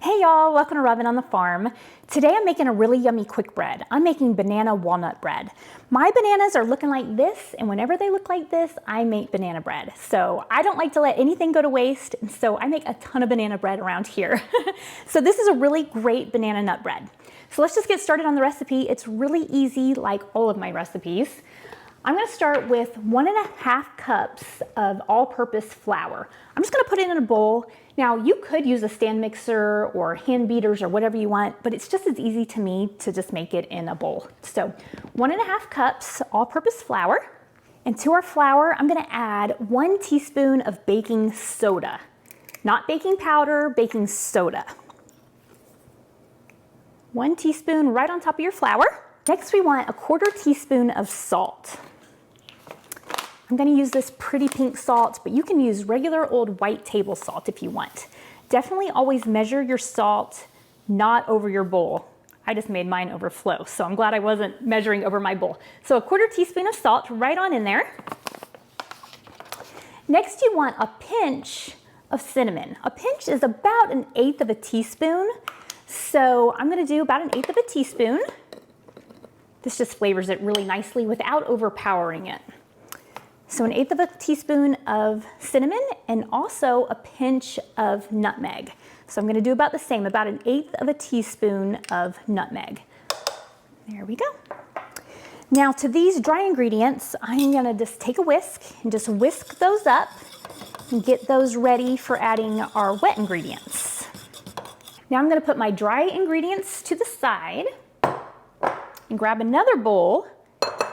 Hey y'all, welcome to Robin on the Farm. Today I'm making a really yummy quick bread. I'm making banana walnut bread. My bananas are looking like this, and whenever they look like this, I make banana bread. So I don't like to let anything go to waste, and so I make a ton of banana bread around here. So this is a really great banana nut bread. So let's just get started on the recipe. It's really easy, like all of my recipes. I'm going to start with 1.5 cups of all-purpose flour. I'm just going to put it in a bowl. Now you could use a stand mixer or hand beaters or whatever you want, but it's just as easy to me to just make it in a bowl. So 1.5 cups all-purpose flour. And to our flour, I'm going to add 1 teaspoon of baking soda. Not baking powder, baking soda. 1 teaspoon right on top of your flour. Next we want 1/4 teaspoon of salt. I'm going to use this pretty pink salt, but you can use regular old white table salt if you want. Definitely always measure your salt, not over your bowl. I just made mine overflow, so I'm glad I wasn't measuring over my bowl. So 1/4 teaspoon of salt right on in there. Next you want a pinch of cinnamon. A pinch is about 1/8 of a teaspoon. So I'm going to do about 1/8 of a teaspoon. This just flavors it really nicely without overpowering it. So 1/8 of a teaspoon of cinnamon and also a pinch of nutmeg. So I'm going to do about the same, about 1/8 of a teaspoon of nutmeg. There we go. Now to these dry ingredients, I'm going to just take a whisk and just whisk those up and get those ready for adding our wet ingredients. Now I'm going to put my dry ingredients to the side and grab another bowl,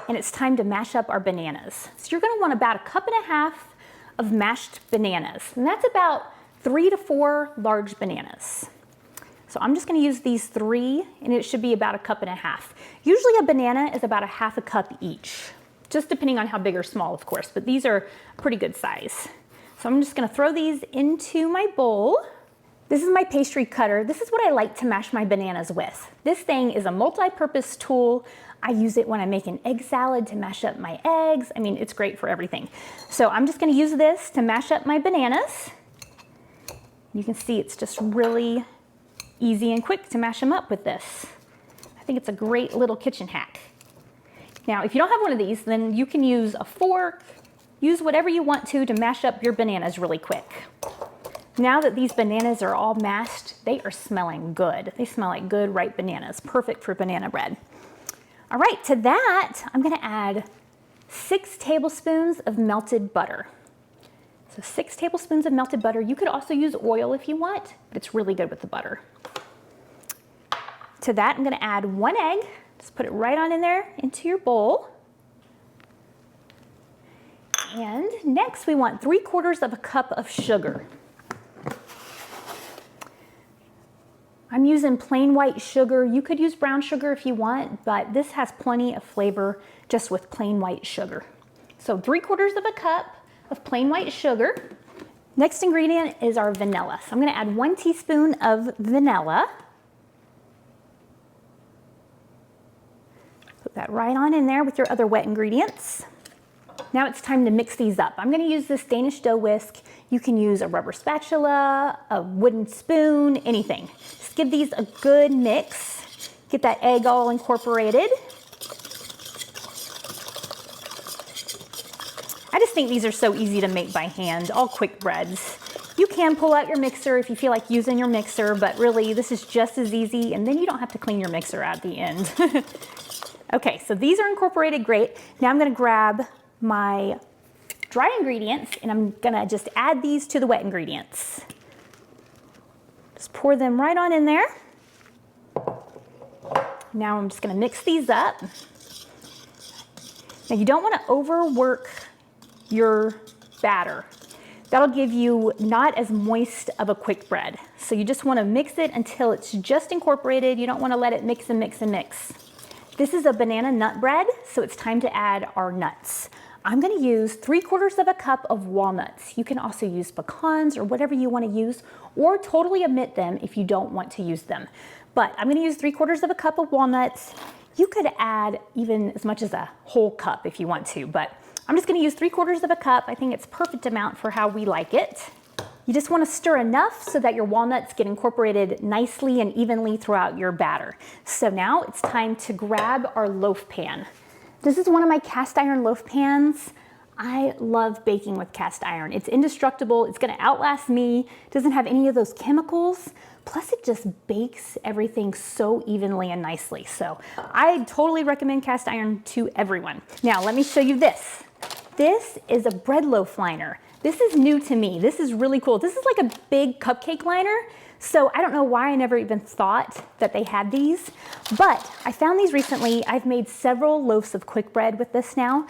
and it's time to mash up our bananas. So you're going to want about 1.5 cups of mashed bananas, and that's about 3 to 4 large bananas. So I'm just going to use these 3, and it should be about 1.5 cups. Usually a banana is about 1/2 cup each, just depending on how big or small, of course, but these are pretty good size. So I'm just going to throw these into my bowl. This is my pastry cutter. This is what I like to mash my bananas with. This thing is a multi-purpose tool. I use it when I make an egg salad to mash up my eggs. I mean, it's great for everything. So I'm just going to use this to mash up my bananas. You can see it's just really easy and quick to mash them up with this. I think it's a great little kitchen hack. Now, if you don't have one of these, then you can use a fork. Use whatever you want to mash up your bananas really quick. Now that these bananas are all mashed, they are smelling good. They smell like good, ripe bananas. Perfect for banana bread. All right, to that, I'm going to add 6 tablespoons of melted butter. So 6 tablespoons of melted butter. You could also use oil if you want, but it's really good with the butter. To that, I'm going to add 1 egg. Just put it right on in there into your bowl. And next, we want 3/4 cup of sugar. I'm using plain white sugar. You could use brown sugar if you want, but this has plenty of flavor just with plain white sugar. So 3/4 cup of plain white sugar. Next ingredient is our vanilla. So I'm going to add 1 teaspoon of vanilla. Put that right on in there with your other wet ingredients. Now it's time to mix these up. I'm going to use this Danish dough whisk. You can use a rubber spatula, a wooden spoon, anything. Just give these a good mix. Get that egg all incorporated. I just think these are so easy to make by hand, all quick breads. You can pull out your mixer if you feel like using your mixer, but really this is just as easy, and then you don't have to clean your mixer at the end. Okay, so these are incorporated great. Now I'm going to grab my dry ingredients, and I'm gonna just add these to the wet ingredients. Just pour them right on in there. Now I'm just gonna mix these up. Now you don't wanna overwork your batter. That'll give you not as moist of a quick bread. So you just wanna mix it until it's just incorporated. You don't wanna let it mix and mix and mix. This is a banana nut bread, so it's time to add our nuts. I'm going to use 3/4 cup of walnuts. You can also use pecans or whatever you want to use, or totally omit them if you don't want to use them. But I'm going to use 3/4 cup of walnuts. You could add even as much as a whole cup if you want to, but I'm just going to use 3/4 cup. I think it's perfect amount for how we like it. You just want to stir enough so that your walnuts get incorporated nicely and evenly throughout your batter. So now it's time to grab our loaf pan. This is one of my cast iron loaf pans. I love baking with cast iron. It's indestructible, it's gonna outlast me, it doesn't have any of those chemicals, plus it just bakes everything so evenly and nicely. So I totally recommend cast iron to everyone. Now let me show you this. This is a bread loaf liner. This is new to me. This is really cool. This is like a big cupcake liner. So I don't know why I never even thought that they had these, but I found these recently. I've made several loaves of quick bread with this now,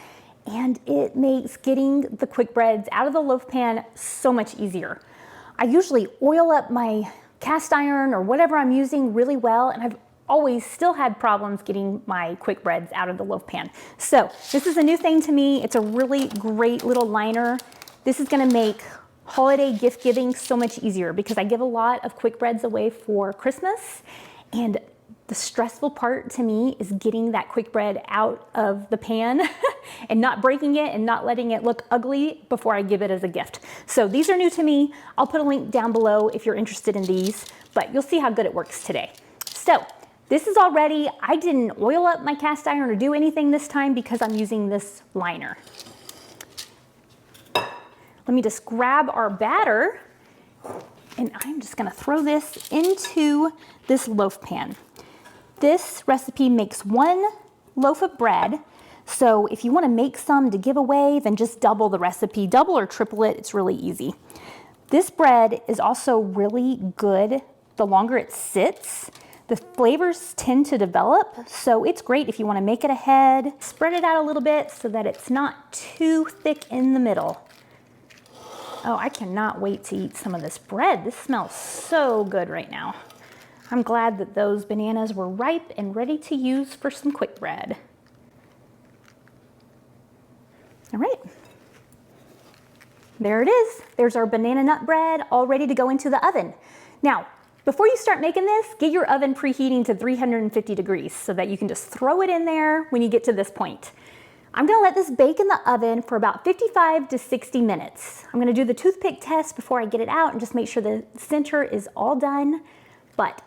and it makes getting the quick breads out of the loaf pan so much easier. I usually oil up my cast iron or whatever I'm using really well, and I've always still had problems getting my quick breads out of the loaf pan. So this is a new thing to me. It's a really great little liner. This is gonna make holiday gift giving so much easier because I give a lot of quick breads away for Christmas, and the stressful part to me is getting that quick bread out of the pan and not breaking it and not letting it look ugly before I give it as a gift. So these are new to me. I'll put a link down below if you're interested in these, but you'll see how good it works today. So this is all ready. I didn't oil up my cast iron or do anything this time because I'm using this liner. Let me just grab our batter, and I'm just gonna throw this into this loaf pan. This recipe makes 1 loaf of bread, so if you wanna make some to give away, then just double the recipe, double or triple it, it's really easy. This bread is also really good the longer it sits. The flavors tend to develop, so it's great if you wanna make it ahead. Spread it out a little bit so that it's not too thick in the middle. Oh, I cannot wait to eat some of this bread. This smells so good right now. I'm glad that those bananas were ripe and ready to use for some quick bread. All right. There it is. There's our banana nut bread all ready to go into the oven. Now, before you start making this, get your oven preheating to 350 degrees so that you can just throw it in there when you get to this point. I'm gonna let this bake in the oven for about 55 to 60 minutes. I'm gonna do the toothpick test before I get it out and just make sure the center is all done. But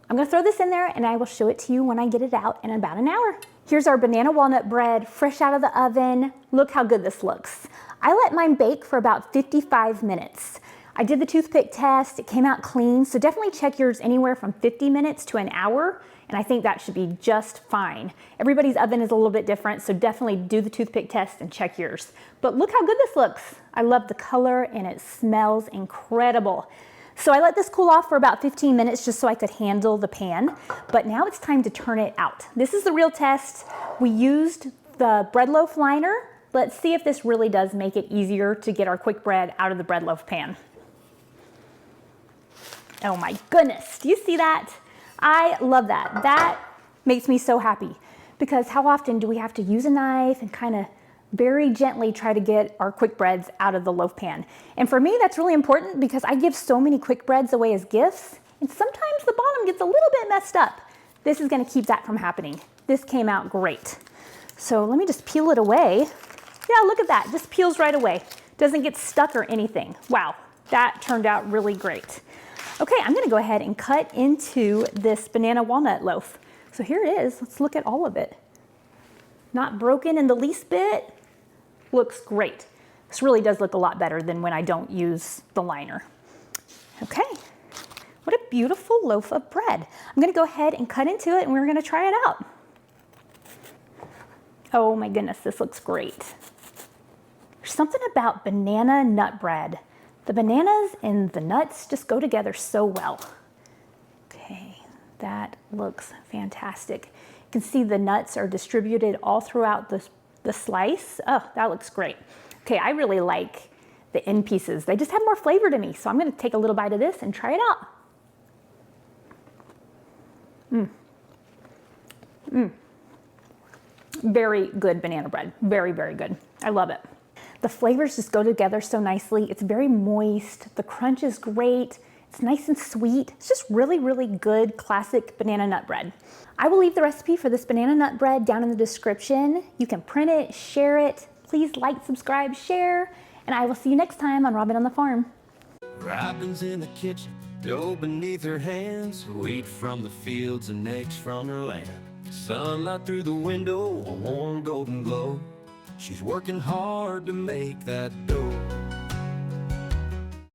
I'm gonna throw this in there and I will show it to you when I get it out in about an hour. Here's our banana walnut bread, fresh out of the oven. Look how good this looks. I let mine bake for about 55 minutes. I did the toothpick test, it came out clean, so definitely check yours anywhere from 50 minutes to an hour. And I think that should be just fine. Everybody's oven is a little bit different, so definitely do the toothpick test and check yours. But look how good this looks. I love the color and it smells incredible. So I let this cool off for about 15 minutes just so I could handle the pan. But now it's time to turn it out. This is the real test. We used the bread loaf liner. Let's see if this really does make it easier to get our quick bread out of the bread loaf pan. Oh my goodness, do you see that? I love that. That makes me so happy because how often do we have to use a knife and kind of very gently try to get our quick breads out of the loaf pan? And for me, that's really important because I give so many quick breads away as gifts, and sometimes the bottom gets a little bit messed up. This is gonna keep that from happening. This came out great. So let me just peel it away. Yeah, look at that, just peels right away. Doesn't get stuck or anything. Wow, that turned out really great. Okay, I'm gonna go ahead and cut into this banana walnut loaf. So here it is, let's look at all of it. Not broken in the least bit, looks great. This really does look a lot better than when I don't use the liner. Okay, what a beautiful loaf of bread. I'm gonna go ahead and cut into it and we're gonna try it out. Oh my goodness, this looks great. There's something about banana nut bread. The bananas and the nuts just go together so well. Okay, that looks fantastic. You can see the nuts are distributed all throughout the slice. Oh, that looks great. Okay, I really like the end pieces. They just have more flavor to me. So I'm gonna take a little bite of this and try it out. Very good banana bread. Very, very good. I love it. The flavors just go together so nicely. It's very moist. The crunch is great. It's nice and sweet. It's just really, really good classic banana nut bread. I will leave the recipe for this banana nut bread down in the description. You can print it, share it. Please like, subscribe, share, and I will see you next time on Robin on the Farm. Robin's in the kitchen, dough beneath her hands, wheat from the fields and eggs from her land. Sunlight through the window, a warm golden glow. She's working hard to make that dough.